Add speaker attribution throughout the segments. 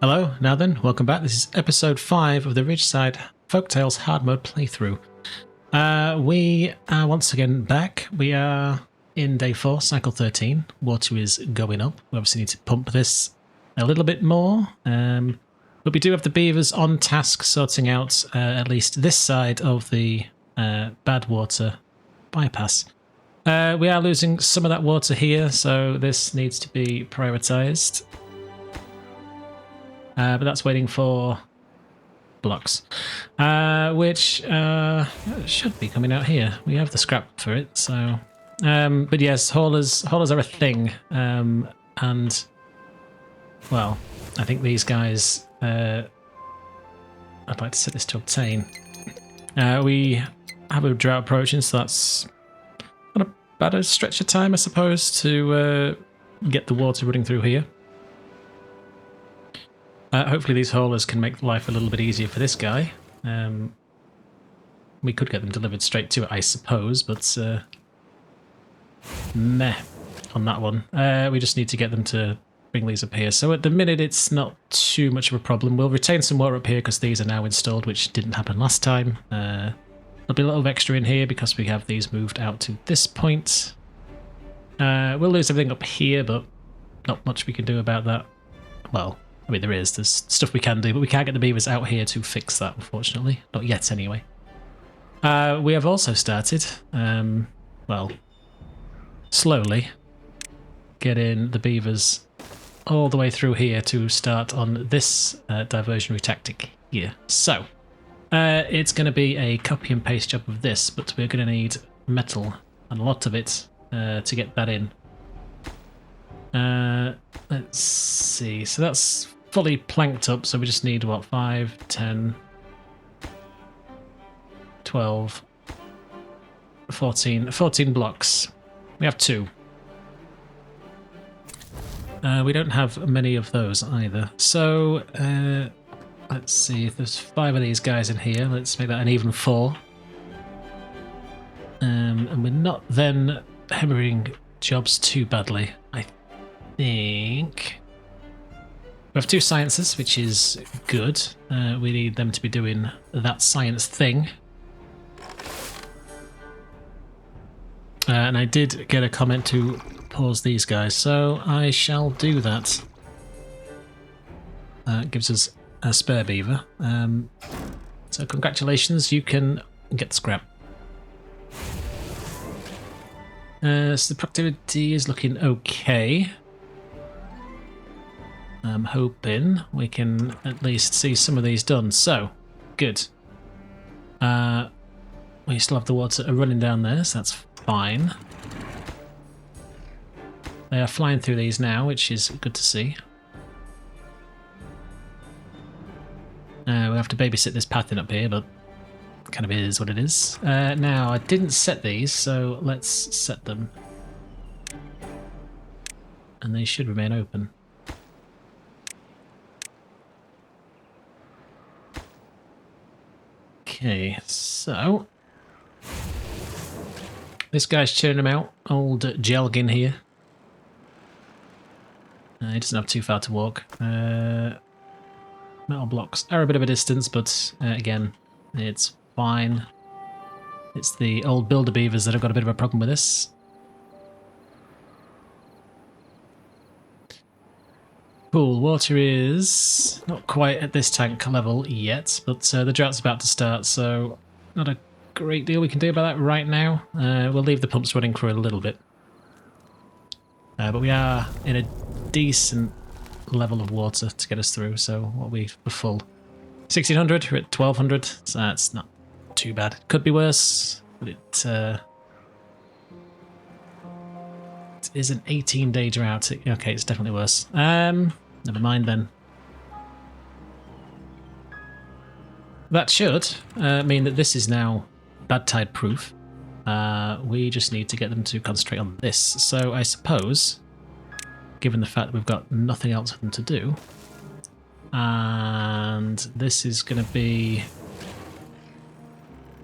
Speaker 1: Hello, now then, welcome back. This is episode 5 of the Ridgeside Folktales hard mode playthrough. We are once again back. We are in day 4, cycle 13. Water is going up. We obviously need to pump this a little bit more. But we do have the beavers on task sorting out at least this side of the bad water bypass. We are losing some of that water here, so this needs to be prioritised. But that's waiting for blocks, which should be coming out here. We have the scrap for it, so... but yes, haulers are a thing, and, well, I think these guys... I'd like to set this to obtain. We have a drought approaching, so that's not a bad stretch of time, I suppose, to get the water running through here. Hopefully these haulers can make life a little bit easier for this guy. We could get them delivered straight to it, I suppose, but meh on that one. We just need to get them to bring these up here. So at the minute it's not too much of a problem. We'll retain some water up here because these are now installed, which didn't happen last time. There'll be a little extra in here because we have these moved out to this point. We'll lose everything up here, but not much we can do about that. Well, I mean, there's stuff we can do, but we can't get the beavers out here to fix that, unfortunately. Not yet, anyway. We have also started, well, slowly, getting the beavers all the way through here to start on this diversionary tactic here. So, it's going to be a copy and paste job of this, but we're going to need metal, and a lot of it, to get that in. Let's see, so that's fully planked up, so we just need, what, 5, 10, 12, 14 blocks. We have 2. We don't have many of those either, so let's see, if there's 5 of these guys in here, let's make that an even 4. And we're not then hemorrhaging jobs too badly, I think. We have 2 sciences, which is good. We need them to be doing that science thing. And I did get a comment to pause these guys, so I shall do that. Gives us a spare beaver. So congratulations, you can get the scrap. So the productivity is looking okay. I'm hoping we can at least see some of these done. So, good. We still have the water running down there, so that's fine. They are flying through these now, which is good to see. We'll have to babysit this path in up here, but kind of is what it is. Now, I didn't set these, so let's set them. And they should remain open. Okay, so this guy's churning them out. Old Jelgin here. He doesn't have too far to walk. Metal blocks are a bit of a distance, but again, it's fine. It's the old builder beavers that have got a bit of a problem with this. Cool, water is not quite at this tank level yet, but the drought's about to start, so not a great deal we can do about that right now. We'll leave the pumps running for a little bit. But we are in a decent level of water to get us through, so what we're full. 1600, we're at 1200, so that's not too bad. Could be worse, but it is an 18-day drought. Okay, it's definitely worse. Never mind then. That should mean that this is now bad tide proof. We just need to get them to concentrate on this. So I suppose, given the fact that we've got nothing else for them to do, and this is going to be...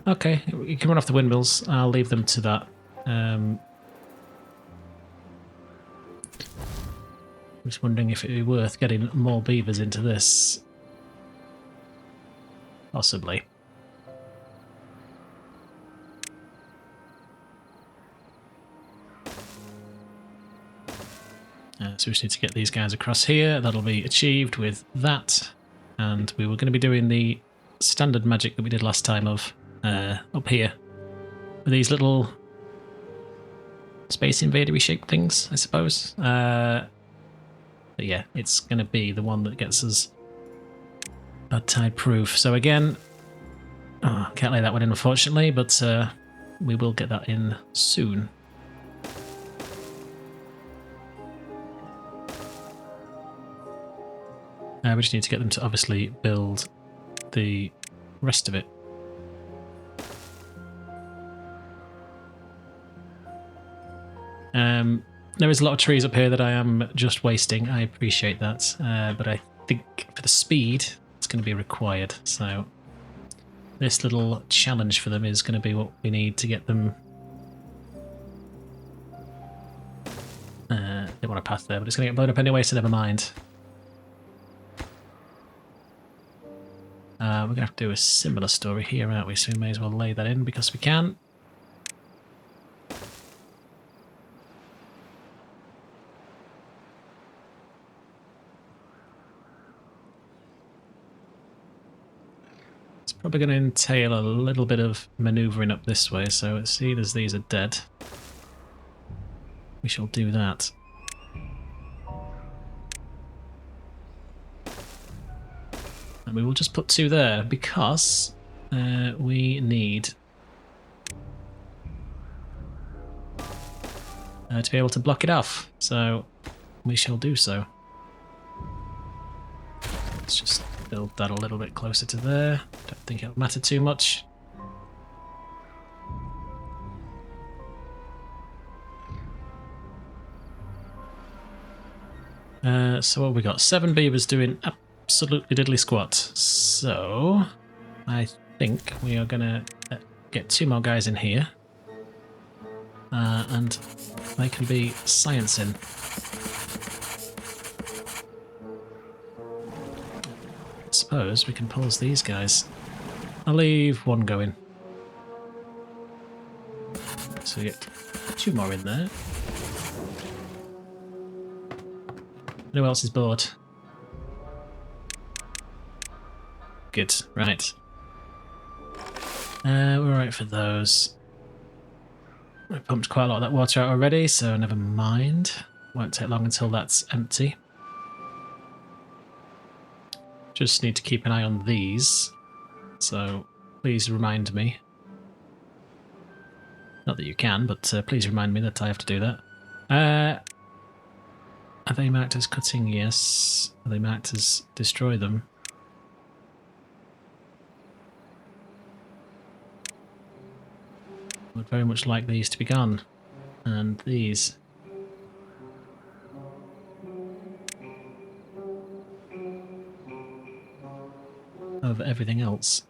Speaker 1: Okay, you can run off the windmills. I'll leave them to that. just wondering if it would be worth getting more beavers into this. Possibly. So we just need to get these guys across here. That'll be achieved with that. And we were going to be doing the standard magic that we did last time of up here. With these little Space Invader-y shaped things, I suppose. But yeah, it's going to be the one that gets us bad tide proof. So again, can't lay that one in unfortunately, but we will get that in soon. We just need to get them to obviously build the rest of it. There is a lot of trees up here that I am just wasting. I appreciate that, but I think for the speed, it's going to be required. So this little challenge for them is going to be what we need to get them. They want a path there, but it's going to get blown up anyway, so never mind. We're going to have to do a similar story here, aren't we? So we may as well lay that in because we can. It's probably going to entail a little bit of manoeuvring up this way, so let's see as these are dead. We shall do that. And we will just put 2 there because we need to be able to block it off. So we shall do so. Let's just build that a little bit closer to there. Don't think it'll matter too much. So what have we got? 7 beavers doing absolutely diddly squat. So I think we are gonna get 2 more guys in here, and they can be sciencing. I suppose we can pause these guys. I'll leave 1 going, so we get 2 more in there. Who else is bored? Good, right. We're alright for those. I pumped quite a lot of that water out already, so never mind. Won't take long until that's empty. Just need to keep an eye on these, so please remind me. Not that you can, but please remind me that I have to do that. Are they marked as cutting? Yes. Are they marked as destroy them? I would very much like these to be gone. And these. Over everything else.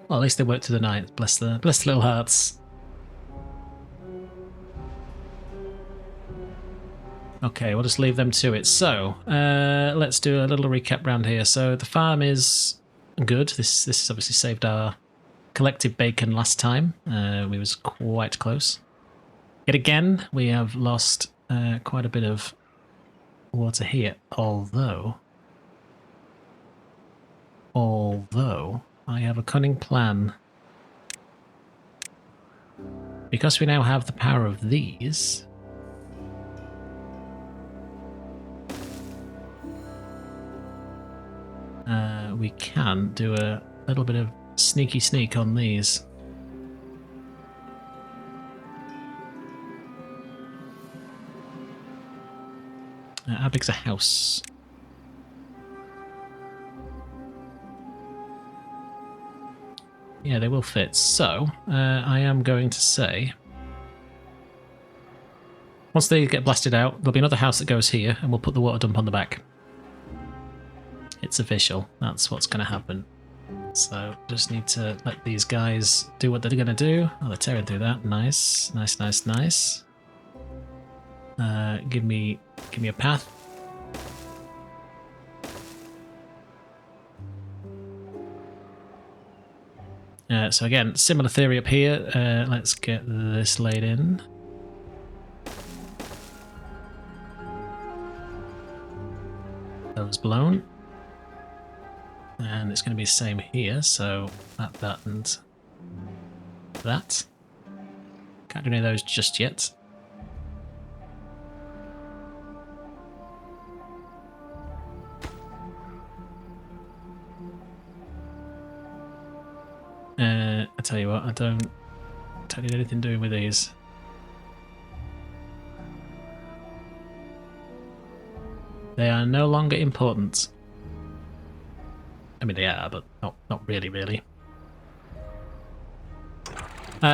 Speaker 1: Well, at least they worked through the night. Bless the little hearts. Okay, we'll just leave them to it. So, let's do a little recap round here. So the farm is good. This has obviously saved our collective bacon last time. We was quite close. Yet again, we have lost quite a bit of water here. Although I have a cunning plan. Because we now have the power of these, we can do a little bit of sneaky sneak on these. How big's a house? Yeah, they will fit. So, I am going to say, once they get blasted out, there'll be another house that goes here, and we'll put the water dump on the back. It's official. That's what's going to happen. So just need to let these guys do what they're going to do. Oh, they're tearing through that. Nice, nice, nice, nice. Give me a path. So again, similar theory up here. Let's get this laid in. Those blown. And it's going to be the same here, so that, and that. Can't do any of those just yet. I tell you what, I don't need anything doing with these. They are no longer important. I mean, they are, but not really, really.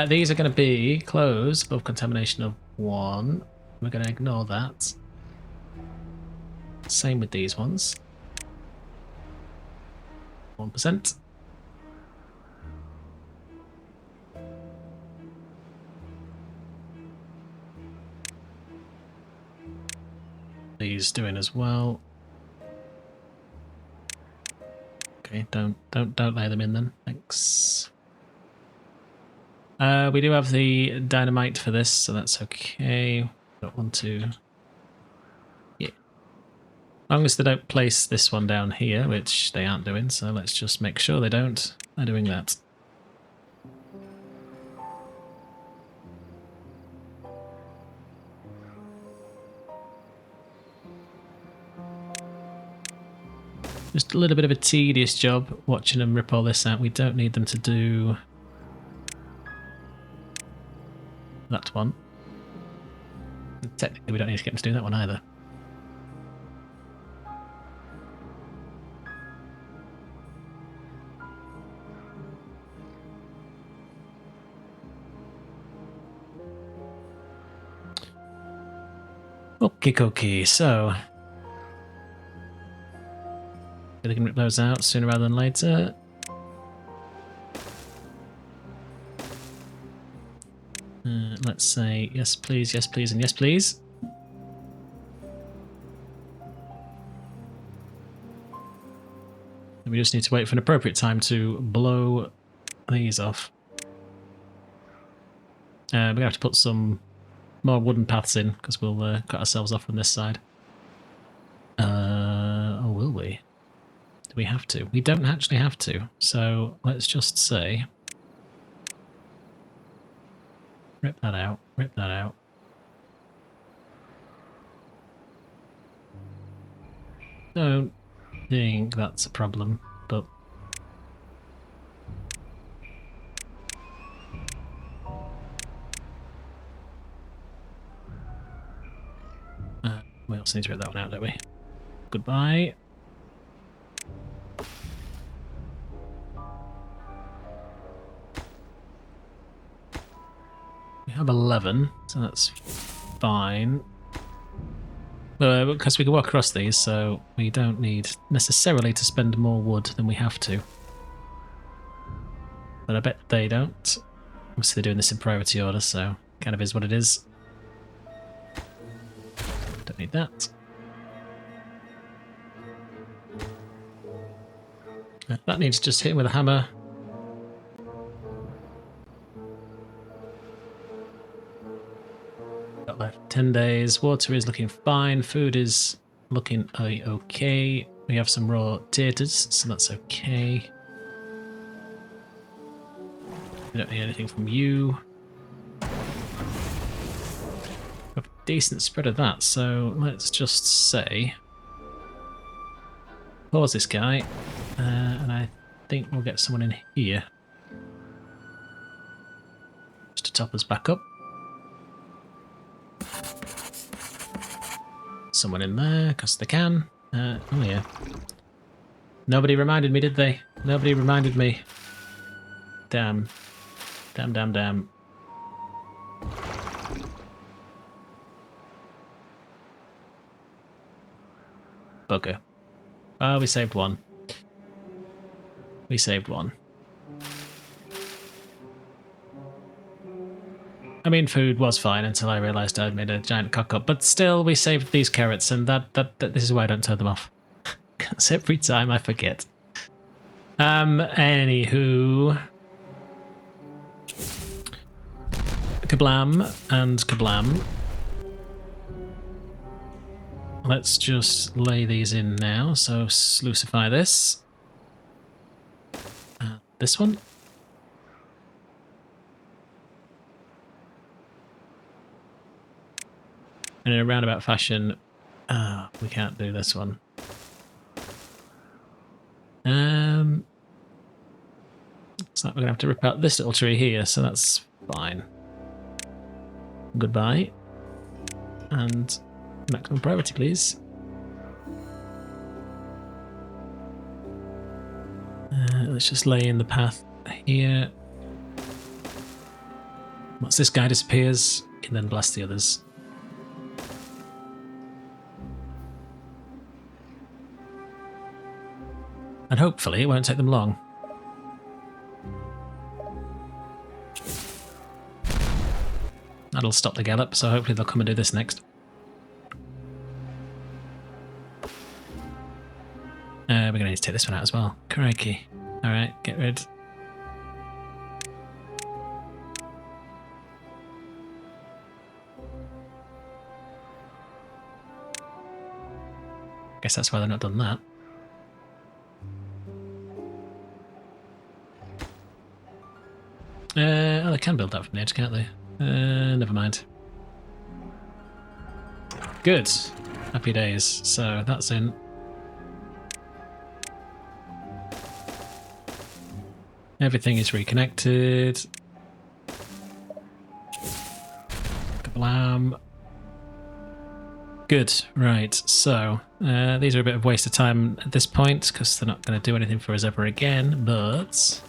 Speaker 1: These are going to be closed above contamination of 1. We're going to ignore that. Same with these ones. 1%. These doing as well. Okay, don't lay them in then. Thanks. We do have the dynamite for this, so that's okay. Don't want to. Yeah. As long as they don't place this one down here, which they aren't doing, so let's just make sure they don't. They're doing that. Just a little bit of a tedious job watching them rip all this out. We don't need them to do that one. And technically, we don't need to get them to do that one either. Okay, so they can rip those out sooner rather than later. Let's say yes please, and yes please. And we just need to wait for an appropriate time to blow these off. We're going to have to put some more wooden paths in, because we'll cut ourselves off from this side. Or will we? Do we have to? We don't actually have to, so let's just say... Rip that out, rip that out. Don't think that's a problem, but... we also need to rip that one out, don't we? Goodbye. We have 11, so that's fine. Because we can walk across these, so we don't need necessarily to spend more wood than we have to. But I bet they don't. Obviously they're doing this in priority order, so kind of is what it is. Don't need that. That needs just hitting with a hammer. Got left 10 days. Water is looking fine. Food is looking okay. We have some raw taters, so that's okay. We don't need anything from you. We have a decent spread of that, so let's just say... Pause this guy, and I think we'll get someone in here. Just to top us back up. Someone in there, because they can. Oh yeah. Nobody reminded me, did they? Nobody reminded me. Damn. Damn. Bugger. Oh, we saved one. We saved one. I mean, food was fine until I realised I'd made a giant cock-up, but still, we saved these carrots, and this is why I don't turn them off. Because every time I forget. Anywho... Kablam and kablam. Let's just lay these in now, so sluicify this. This one. And in a roundabout fashion, we can't do this one. So we're going to have to rip out this little tree here, so that's fine. Goodbye. And maximum priority, please. Let's just lay in the path here. Once this guy disappears, we can then blast the others. And hopefully it won't take them long. That'll stop the gallop, so hopefully they'll come and do this next. We're going to need to take this one out as well. Crikey. Alright, get rid. Guess that's why they're not done that. Oh, they can build that from the edge, can't they? Never mind. Good. Happy days. So that's in. Everything is reconnected. Kablam. Good. Right. So these are a bit of waste of time at this point because they're not going to do anything for us ever again, but...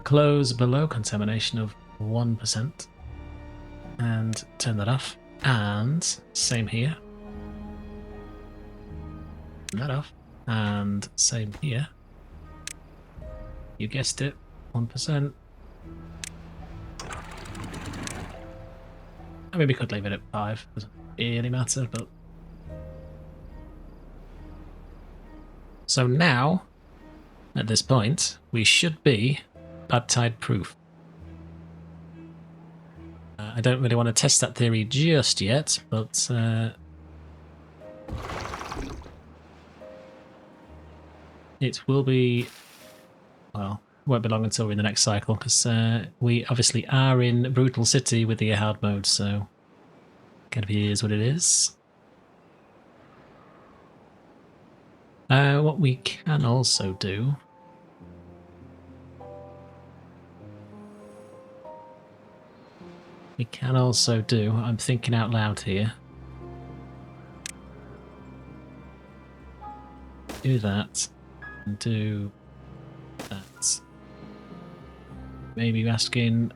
Speaker 1: Close below contamination of 1% and turn that off. And same here. Turn that off. And same here. You guessed it, 1%. I mean, we could leave it at 5. Doesn't really matter, but... So now, at this point, we should be bad tide proof. I don't really want to test that theory just yet, but it will be, well, it won't be long until we're in the next cycle, because we obviously are in Brutal City with the hard mode, so it is what it is. What we can also do I'm thinking out loud here. Do that, and do that. Maybe you're asking,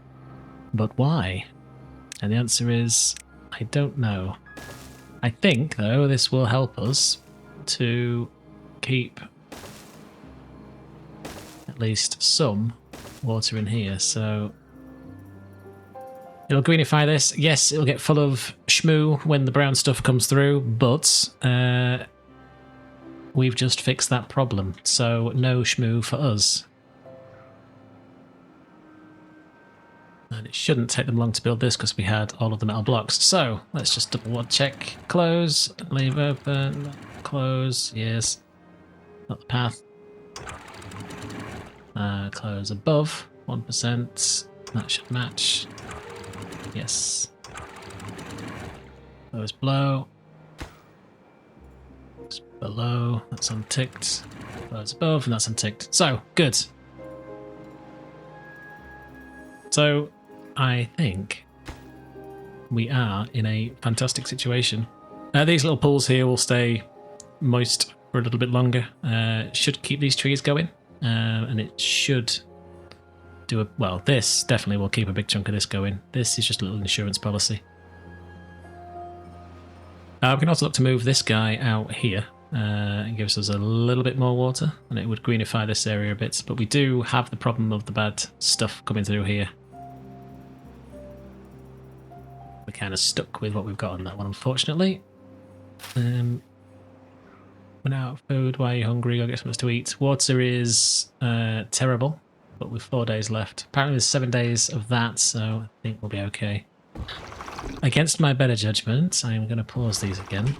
Speaker 1: but why? And the answer is, I don't know. I think, though, this will help us to keep at least some water in here, so... It'll greenify this. Yes, it'll get full of shmoo when the brown stuff comes through, but we've just fixed that problem, so no shmoo for us. And it shouldn't take them long to build this because we had all of the metal blocks. So let's just double check. Close, leave open, close, yes. Not the path. Close above, 1%. That should match. Yes. Close below. Close below, that's unticked. Close above, and that's unticked. So, good. So, I think we are in a fantastic situation. These little pools here will stay moist for a little bit longer. Should keep these trees going, and it should do a... Well, this definitely will keep a big chunk of this going. This is just a little insurance policy. We can also look to move this guy out here, It gives us a little bit more water, and it would greenify this area a bit. But we do have the problem of the bad stuff coming through here. We're kind of stuck with what we've got on that one, unfortunately. We're now out of food. Why are you hungry? Go get something to eat. Water is terrible, but with 4 days left. Apparently there's 7 days of that, so I think we'll be okay. Against my better judgment, I'm going to pause these again.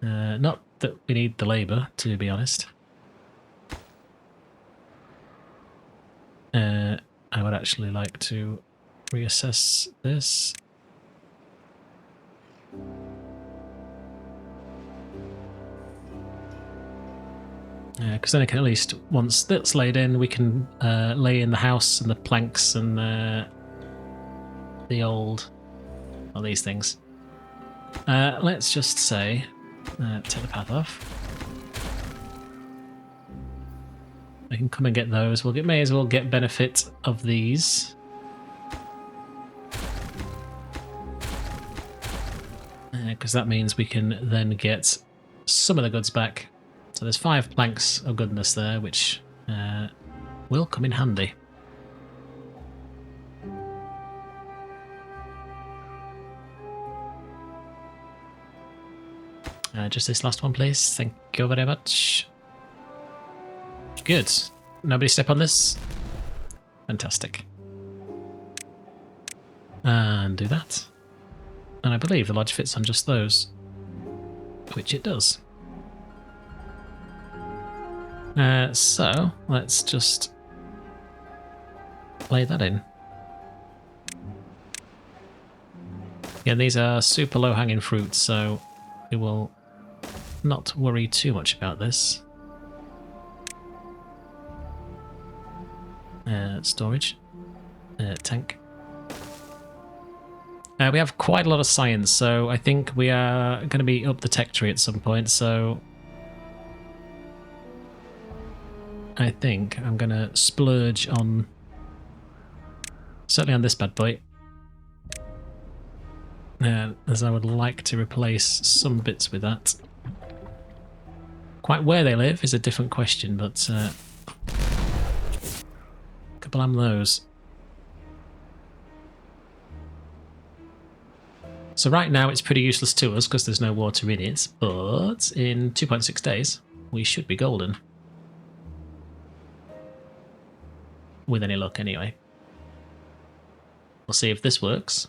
Speaker 1: Not that we need the labour, to be honest. I would actually like to reassess this. Because then I can at least, once that's laid in, we can lay in the house and the planks and the old, well, these things. Let's just say, take the path off. We can come and get those. May as well get benefit of these. Because that means we can then get some of the goods back. So there's 5 planks of goodness there, which will come in handy. Just this last one, please. Thank you very much. Good. Nobody step on this. Fantastic. And do that. And I believe the lodge fits on just those, which it does. So let's just lay that in. Yeah, these are super low-hanging fruits, so we will not worry too much about this. Storage. Tank. We have quite a lot of science, so I think we are going to be up the tech tree at some point, so I think I'm going to splurge on, certainly on this bad boy, as I would like to replace some bits with that. Quite where they live is a different question, but kablam those. So right now it's pretty useless to us because there's no water in it, but in 2.6 days we should be golden. With any luck anyway. We'll see if this works.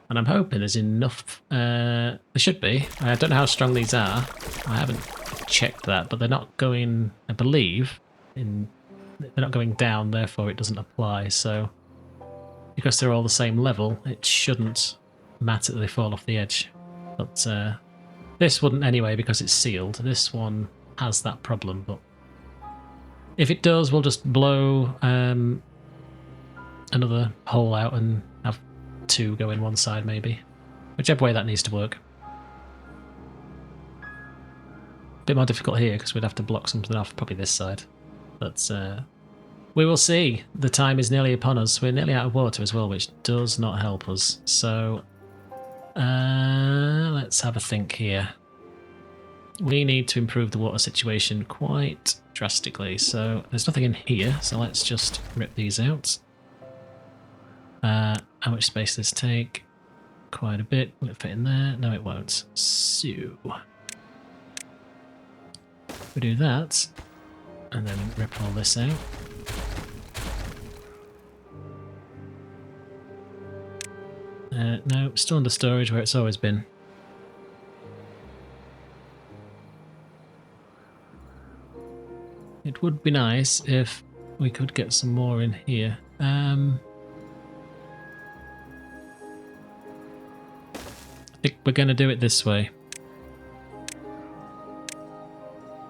Speaker 1: And I'm hoping there's enough, there should be. I don't know how strong these are. I haven't checked that, but they're not going, I believe, they're not going down, therefore it doesn't apply, so because they're all the same level, it shouldn't matter that they fall off the edge. But this wouldn't anyway because it's sealed. This one has that problem, but if it does, we'll just blow another hole out and have 2 go in one side maybe. Whichever way that needs to work. A bit more difficult here because we'd have to block something off, probably this side. But we will see. The time is nearly upon us. We're nearly out of water as well, which does not help us. So let's have a think here. We need to improve the water situation quite drastically. So there's nothing in here, so let's just rip these out. How much space does this take? Quite a bit. Will it fit in there? No, it won't. So we do that, and then rip all this out. No, still under storage where it's always been. It would be nice if we could get some more in here. I think we're going to do it this way.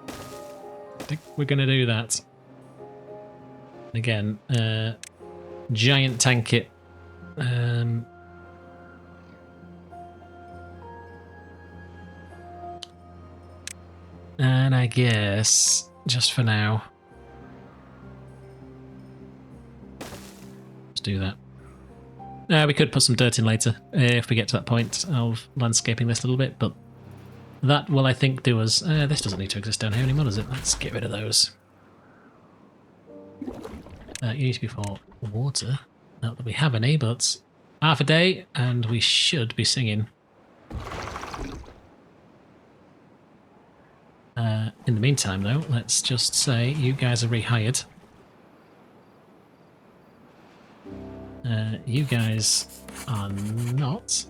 Speaker 1: I think we're going to do that. Again, giant tank it. And I guess, just for now, let's do that. We could put some dirt in later if we get to that point of landscaping this a little bit, but That will, I think, do us... this doesn't need to exist down here anymore, does it? Let's get rid of those. You need to be for water. Not that we have any, but half a day, and we should be singing. In the meantime, though, let's just say you guys are rehired. You guys are not.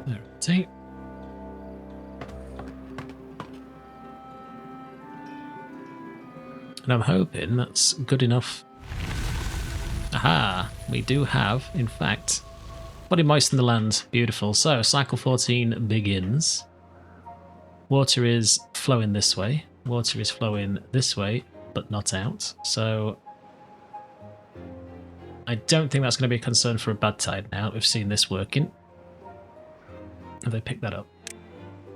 Speaker 1: Rotate. And I'm hoping that's good enough. Aha! We do have, in fact, body moist in the land. Beautiful. So, cycle 14 begins. Water is flowing this way. Water is flowing this way, but not out. So, I don't think that's going to be a concern for a bad tide now that we've seen this working. Have they picked that up?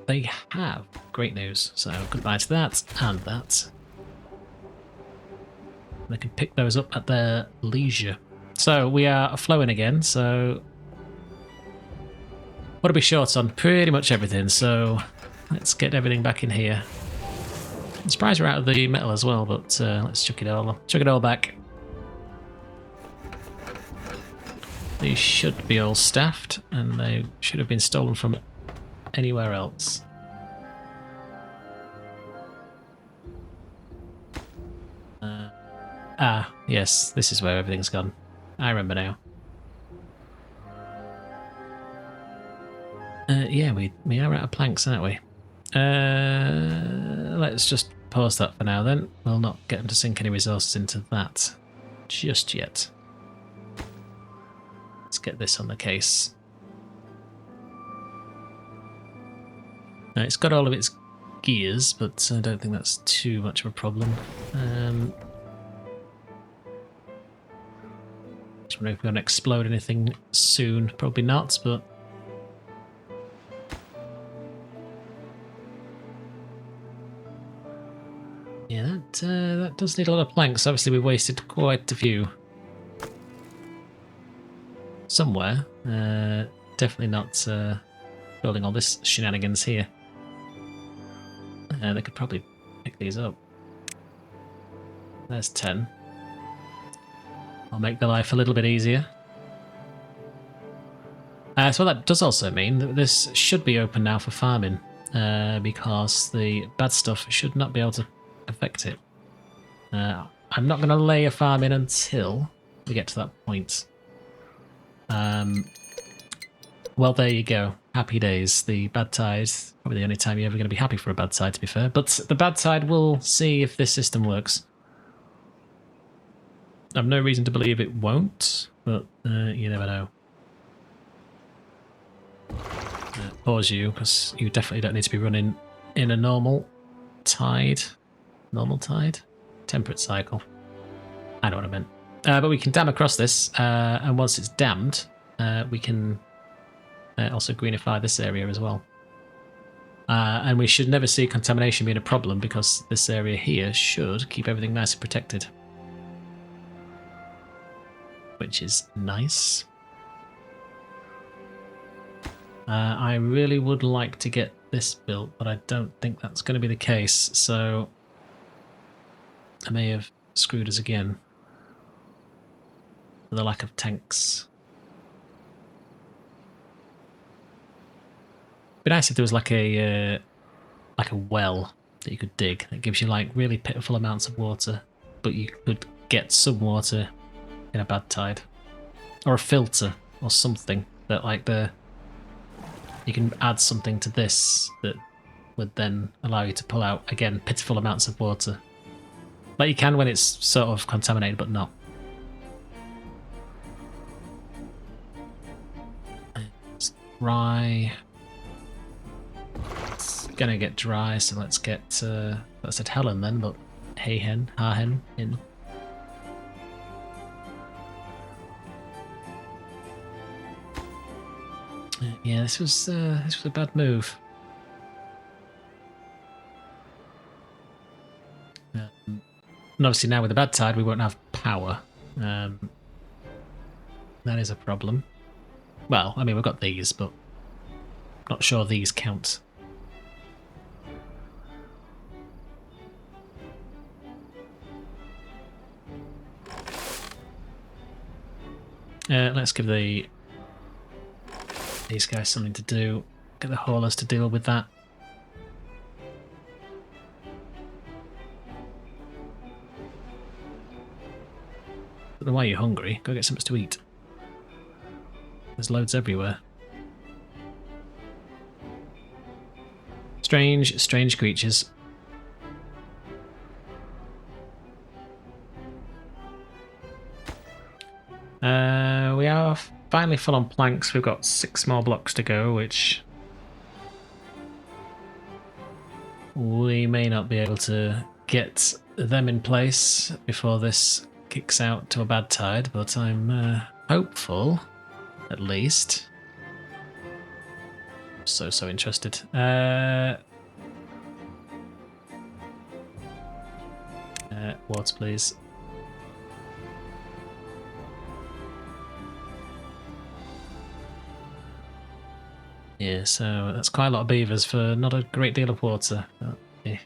Speaker 1: They have. Great news. So, goodbye to that and that. They can pick those up at their leisure. So we are flowing again, so what are we short on? Pretty much everything, so let's get everything back in here. I'm surprised we're out of the metal as well, but let's chuck it all back. These should be all staffed, and they should have been stolen from anywhere else. Yes, this is where everything's gone. I remember now. Yeah, we are out of planks, aren't we? Let's just pause that for now then. We'll not get them to sink any resources into that just yet. Let's get this on the case. Now, it's got all of its gears, but I don't think that's too much of a problem. Just wondering if we're going to explode anything soon. Probably not, but... yeah, that does need a lot of planks. Obviously, we wasted quite a few. Somewhere. Definitely not building all this shenanigans here. They could probably pick these up. There's 10. I'll make their life a little bit easier. So what that does also mean that this should be open now for farming, because the bad stuff should not be able to affect it. I'm not going to lay a farm in until we get to that point. Well, there you go. Happy days. The bad tide, probably the only time you're ever going to be happy for a bad tide, to be fair. But the bad tide will see if this system works. I have no reason to believe it won't, but you never know. Pause you, because you definitely don't need to be running in a normal tide. Normal tide? Temperate cycle. I know what I meant. But we can dam across this, and once it's dammed, we can also greenify this area as well. And we should never see contamination being a problem, because this area here should keep everything nice and protected. Which is nice. I really would like to get this built, but I don't think that's going to be the case, so I may have screwed us again for the lack of tanks. It'd be nice if there was like a well that you could dig that gives you like really pitiful amounts of water, but you could get some water in a bad tide, or a filter or something that like you can add something to this that would then allow you to pull out again pitiful amounts of water, like you can when it's sort of contaminated but not. It's dry. It's gonna get dry, so let's get I said Helen then, but hey hen, ha hen in. Yeah, this was a bad move. And obviously now with the bad tide we won't have power. That is a problem. Well, I mean, we've got these, but not sure these count. Let's give these guys something to do. Get the haulers to deal with that. I don't know why you're hungry. Go get something to eat. There's loads everywhere. Strange, strange creatures. We are finally full on planks. We've got 6 more blocks to go, which we may not be able to get them in place before this kicks out to a bad tide, but I'm hopeful, at least. So interested. Water, please. Yeah, so that's quite a lot of beavers for not a great deal of water. But, yeah.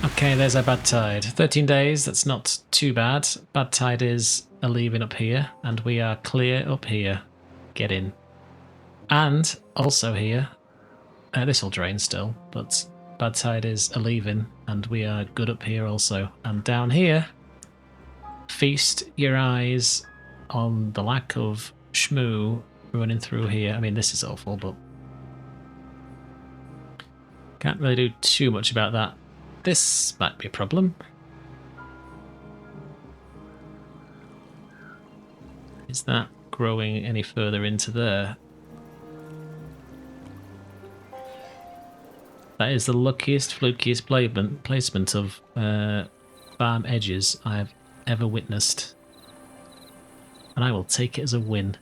Speaker 1: Okay, there's our bad tide. 13 days, that's not too bad. Bad tide is a leaving up here, and we are clear up here. Get in. And also here, this will drain still, but bad tide is a leaving, and we are good up here also. And down here, feast your eyes on the lack of shmoo running through here. I mean, this is awful, but can't really do too much about that. This might be a problem. Is that growing any further into there? That is the luckiest, flukiest placement of farm edges I have ever witnessed. And I will take it as a win.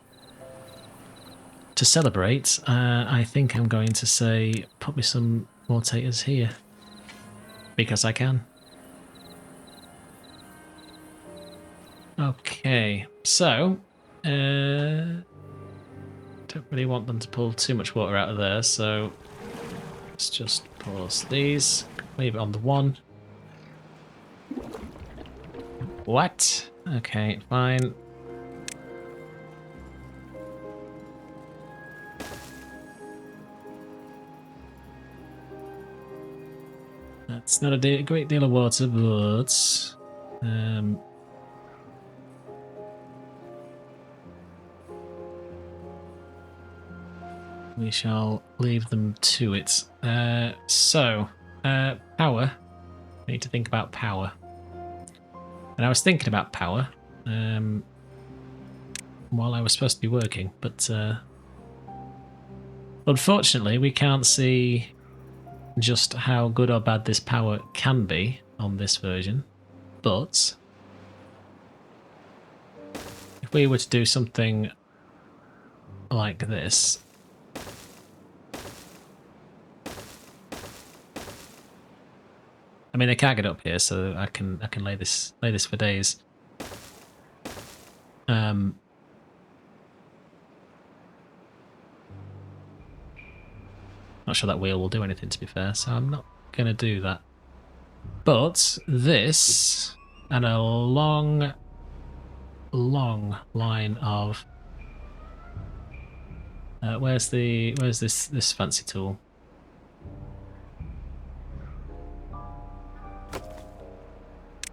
Speaker 1: To celebrate, I think I'm going to say, put me some more taters here. Because I can. Okay, so don't really want them to pull too much water out of there, so let's just pause these, leave it on the 1. What? Okay, fine. That's not a great deal of water, but we shall leave them to it. Power. We need to think about power. And I was thinking about power while I was supposed to be working, but unfortunately we can't see just how good or bad this power can be on this version. But if we were to do something like this, I mean, they can't get up here, so I can lay this for days. Not sure that wheel will do anything, to be fair, so I'm not going to do that. But this, and a long line of... where's this fancy tool?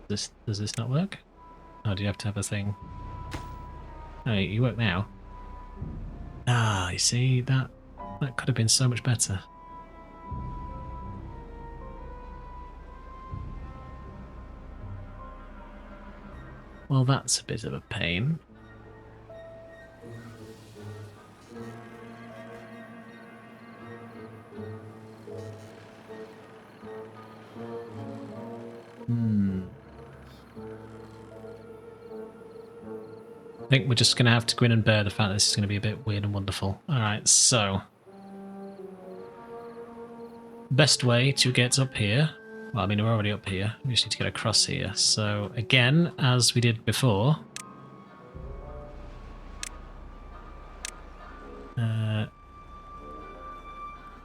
Speaker 1: Does this not work? Oh, do you have to have a thing? Oh, you work now. Ah, you see, that could have been so much better. Well, that's a bit of a pain. I think we're just going to have to grin and bear the fact that this is going to be a bit weird and wonderful. Alright, so... best way to get up here Well, I mean, we're already up here. We just need to get across here. So, again, as we did before,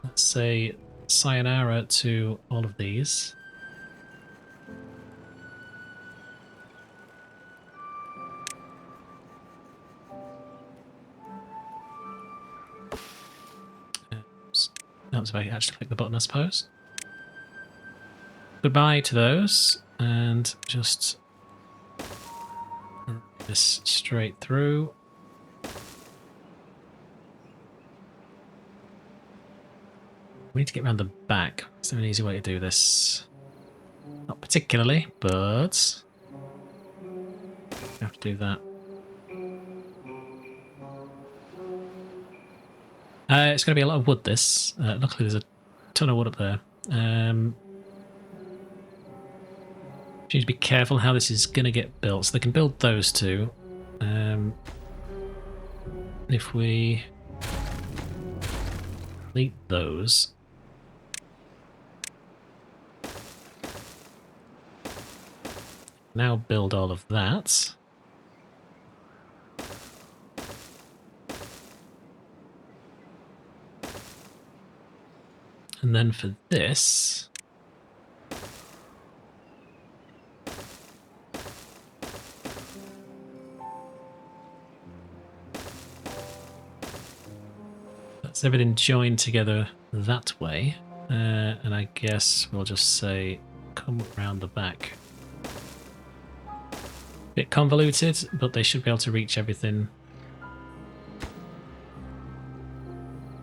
Speaker 1: let's say sayonara to all of these. Oops. That was if I actually click the button, I suppose. Goodbye to those, and just run this straight through. We need to get around the back. Is there an easy way to do this? Not particularly, but we have to do that. It's going to be a lot of wood, this. Luckily, there's a ton of wood up there. Need to be careful how this is going to get built. So they can build those two. If we delete those, now build all of that. And then for this, that's everything joined together that way. And I guess we'll just say come round the back. Bit convoluted, but they should be able to reach everything.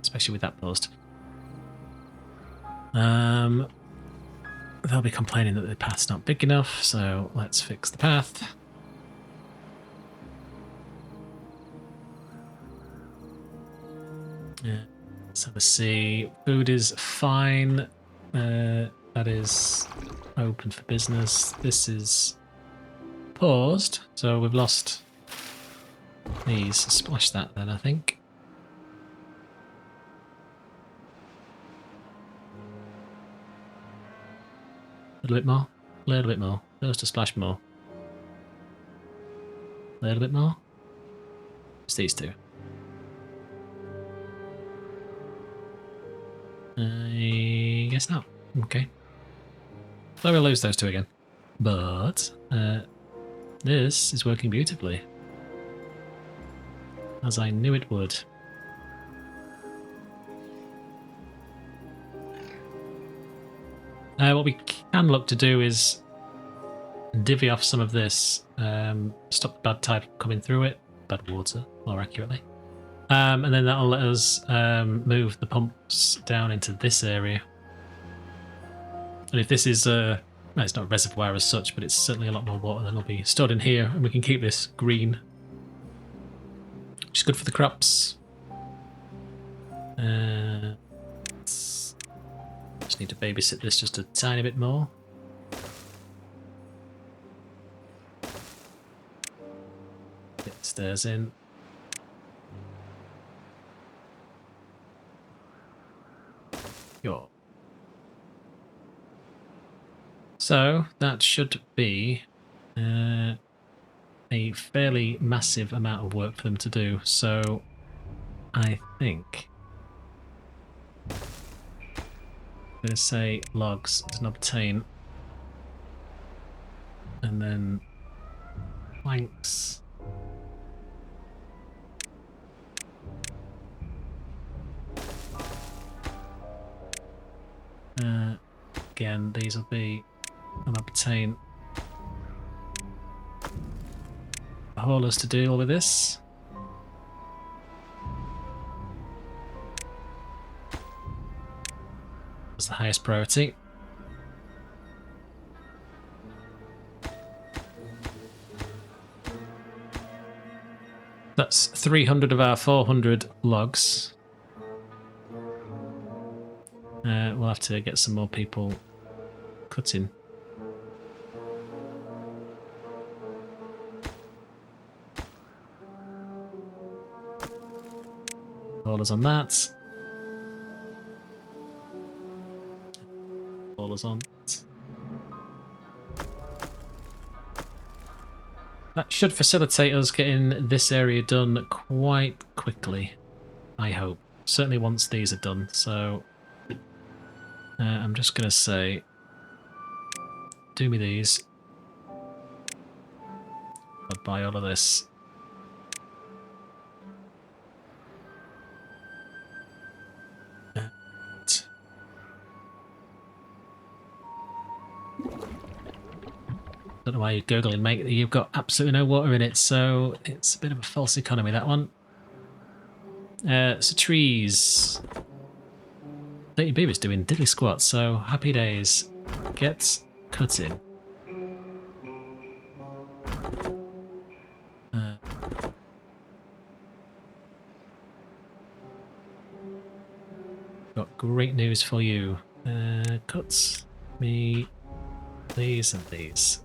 Speaker 1: Especially with that post. They'll be complaining that the path's not big enough, so let's fix the path. Yeah. So let's see. Food is fine. That is open for business. This is paused, so we've lost these. Splash that then, I think. A little bit more. A little bit more. Just to splash more. A little bit more. It's these two. I guess not. Okay. So we'll lose those two again. But this is working beautifully. As I knew it would. What we can look to do is divvy off some of this, stop the bad tide coming through it, bad water, more accurately. And then that'll let us move the pumps down into this area. And if this is, well, it's not a reservoir as such, but it's certainly a lot more water than will be stored in here, and we can keep this green, which is good for the crops. Just need to babysit this just a tiny bit more. Get the stairs in. Yo. So that should be a fairly massive amount of work for them to do. So I think I'm going to say logs as an obtain, and then planks. Again, these will be an obtain. Haulers to deal with this. That's the highest priority. That's 300 of our 400 logs. We'll have to get some more people cutting. Haulers on that. Haulers on that. That should facilitate us getting this area done quite quickly, I hope. Certainly once these are done, so I'm just going to say, do me these. I'll buy all of this. Don't know why you're googling, mate. You've got absolutely no water in it, so it's a bit of a false economy, that one. So trees. 30 beavers doing diddly squat, so happy days. Get cutting. Got great news for you. Cuts me these and these.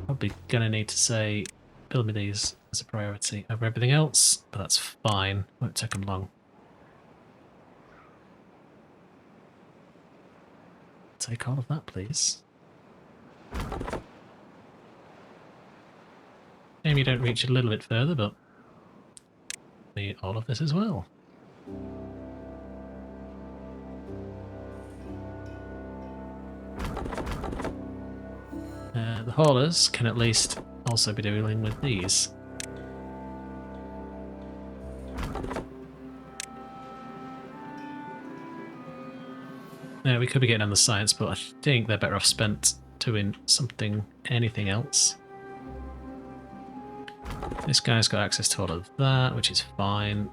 Speaker 1: Probably gonna need to say, build me these as a priority over everything else, but that's fine. Won't take them long. Take all of that, please. Shame you don't reach a little bit further, but need all of this as well. The haulers can at least also be dealing with these. We could be getting on the science, but I think they're better off spent doing anything else. This guy's got access to all of that, which is fine.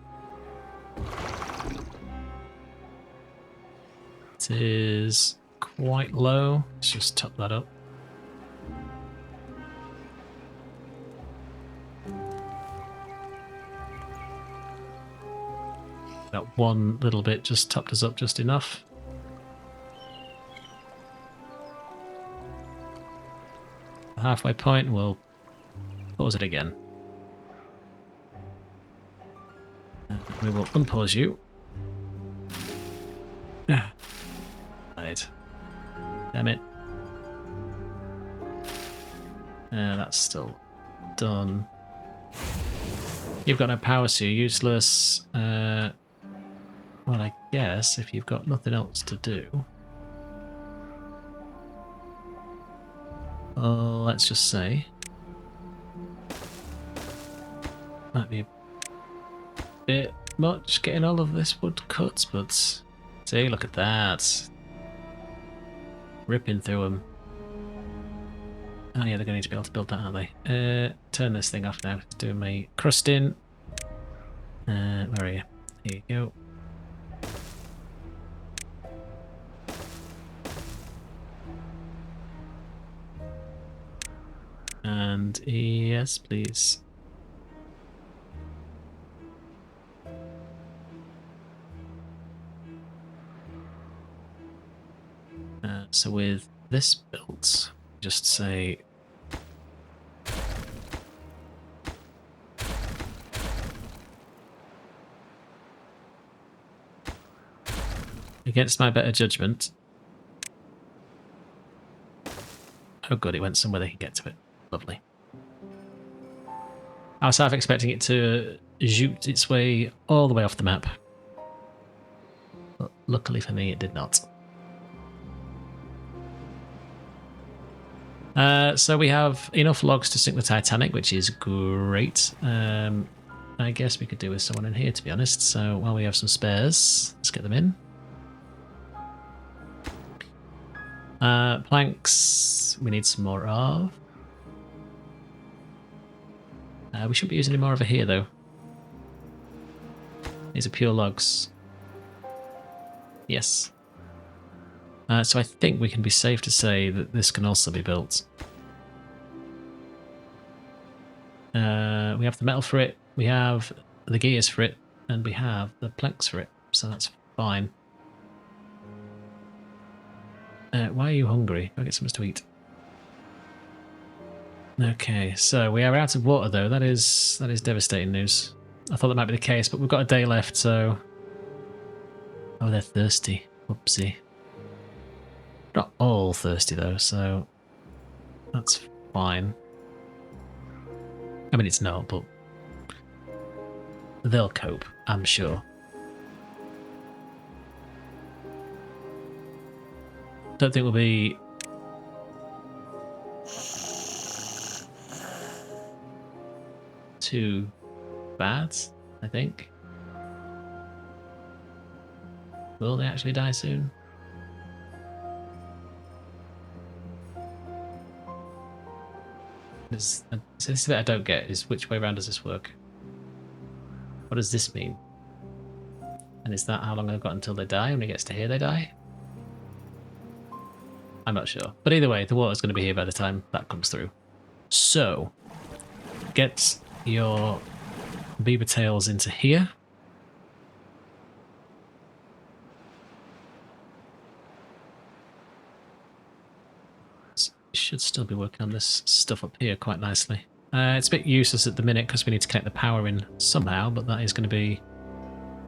Speaker 1: It is quite low. Let's just top that up. That one little bit just topped us up just enough. Halfway point, we'll pause it again. We will unpause you. Right. Damn it. That's still done. You've got no power, so you're useless. Well, I guess if you've got nothing else to do... let's just say... might be a bit much getting all of this wood cut, but... see, look at that. Ripping through them. Oh yeah, they're going to need to be able to build that, aren't they? Turn this thing off now. It's doing my crusting. Where are you? Here you go. And yes, please. So with this built, just say against my better judgment. Oh good, it went somewhere they can get to it. Lovely. I was half expecting it to zoot its way all the way off the map. But luckily for me, it did not. So we have enough logs to sink the Titanic, which is great. I guess we could do with someone in here, to be honest. So while we have some spares, let's get them in. Planks, we need some more of. We shouldn't be using any more over here, though. These are pure logs. Yes. So I think we can be safe to say that this can also be built. We have the metal for it, we have the gears for it, and we have the planks for it, so that's fine. Why are you hungry? Go get something to eat. Okay, so we are out of water though. That is devastating news. I thought that might be the case, but we've got a day left, so... oh, they're thirsty. Whoopsie. Not all thirsty though, so That's fine. I mean, it's not, but they'll cope, I'm sure. Don't think we'll be too bad, I think. Will they actually die soon? So this is what I don't get, is which way around does this work? What does this mean? And is that how long I've got until they die? When it gets to here they die? I'm not sure. But either way, the water's going to be here by the time that comes through. So, get your beaver tails into here. Should still be working on this stuff up here quite nicely. It's a bit useless at the minute because we need to connect the power in somehow, but that is going to be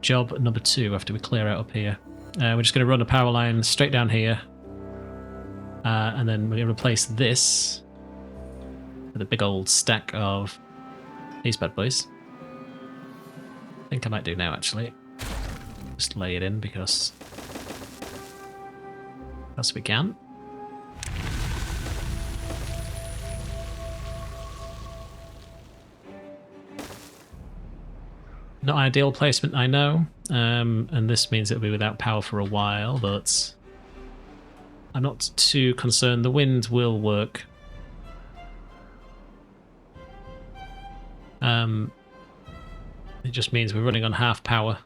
Speaker 1: job number 2 after we clear out up here. We're just going to run a power line straight down here, and then we're going to replace this with a big old stack of these bad boys. I think I might do now, actually. Just lay it in because we can. Not ideal placement, I know, and this means it'll be without power for a while, but I'm not too concerned. The wind will work. It just means we're running on half power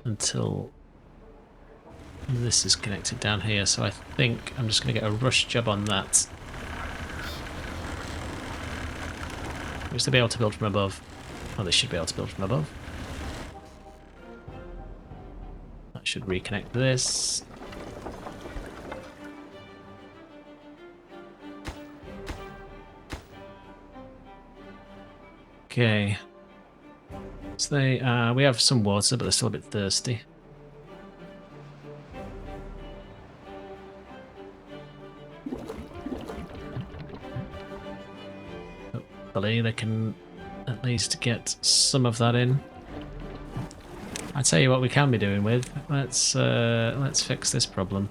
Speaker 1: until this is connected down here, so I think I'm just going to get a rush job on that. Which they'll be able to build from above. Oh, they should be able to build from above. That should reconnect this. Okay. So they, we have some water, but they're still a bit thirsty. Hopefully they can at least get some of that in. I tell you what we can be doing with. Let's fix this problem.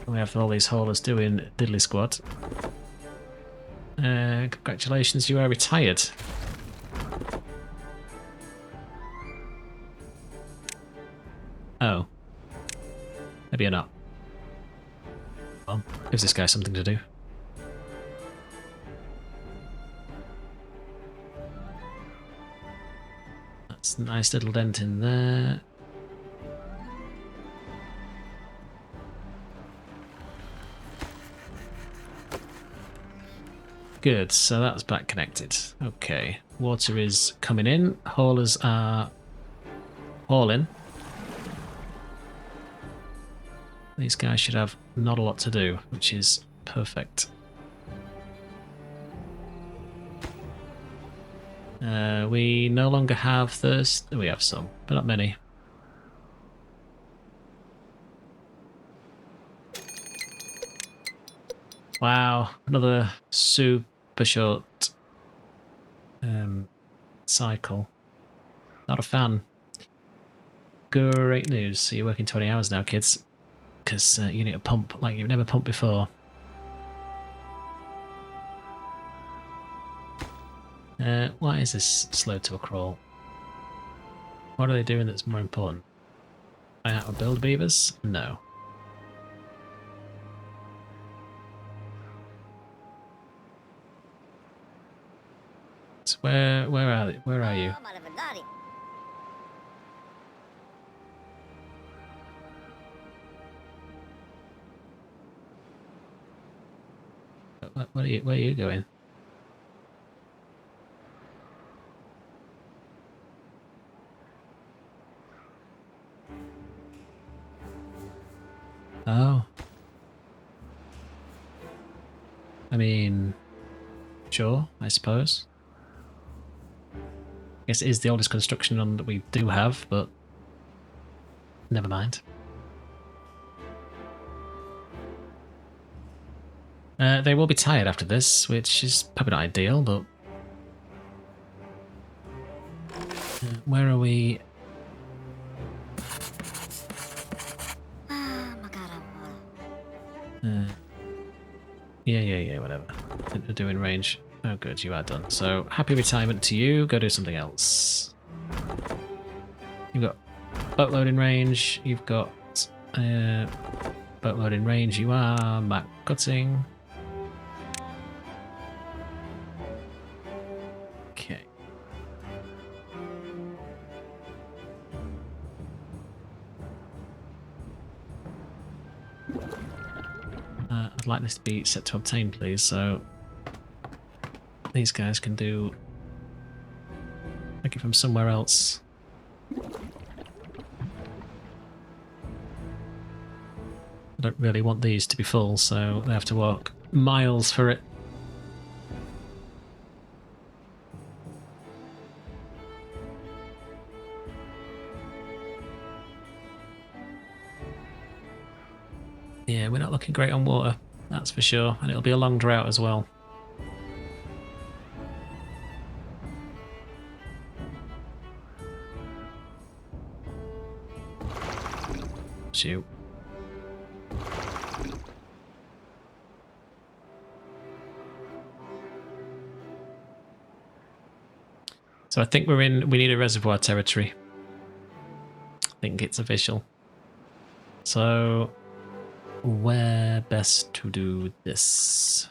Speaker 1: We have all these haulers doing diddly squat. Congratulations, you are retired. Oh. Maybe you're not. Well, gives this guy something to do. That's a nice little dent in there. Good, so that's back connected. Okay, water is coming in. Haulers are hauling. These guys should have not a lot to do, which is perfect. We no longer have thirst. We have some, but not many. Wow, another super short cycle. Not a fan. Great news. So you're working 20 hours now, kids, because you need to pump like you've never pumped before. Why is this slow to a crawl? What are they doing that's more important? I have to build beavers? No. So where are they? Where are you? Where are you going? Oh. I mean, sure, I suppose. I guess it is the oldest construction on that we do have, but never mind. They will be tired after this, which is probably not ideal, but... where are we? Yeah, whatever. They're doing range. Oh good, you are done. So, happy retirement to you. Go do something else. You've got boatload in range. You've got boatload in range. You are map cutting. Okay. I'd like this to be set to obtain, please, so these guys can do... take it from somewhere else. I don't really want these to be full, so they have to walk miles for it. Yeah, we're not looking great on water, that's for sure, and it'll be a long drought as well. Shoot. So I think we need a reservoir territory. I think it's official. So where best to do this?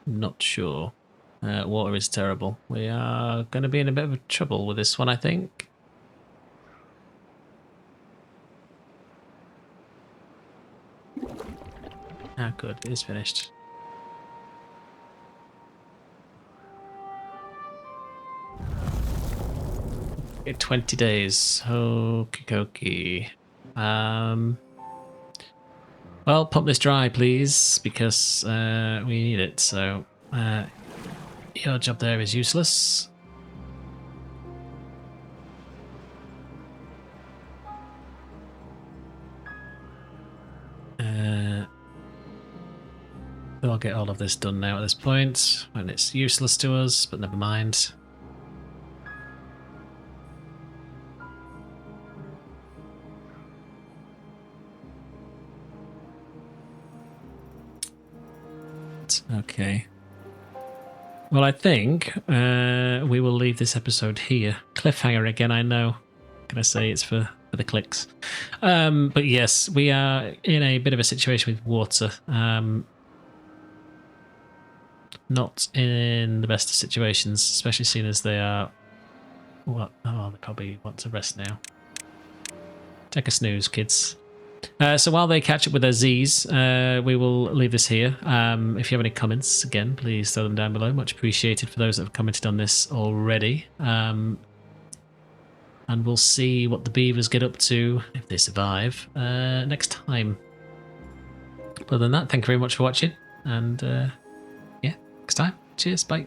Speaker 1: Not sure. Water is terrible. We are going to be in a bit of trouble with this one, I think. Ah, good. It is finished. Okay, 20 days. Okie dokie. Well, pump this dry, please, because we need it. So, your job there is useless. We'll get all of this done now at this point, and it's useless to us, but never mind. Okay. Well, I think we will leave this episode here. Cliffhanger again, I know. Can I say it's for the clicks? But yes, we are in a bit of a situation with water. Not in the best of situations, especially seeing as they are... What? Oh, they probably want to rest now. Take a snooze, kids. So while they catch up with their Z's, we will leave this here. If you have any comments, again, please throw them down below. Much appreciated for those that have commented on this already. And we'll see what the beavers get up to, if they survive, next time. Other than that, thank you very much for watching. And yeah, next time. Cheers, bye.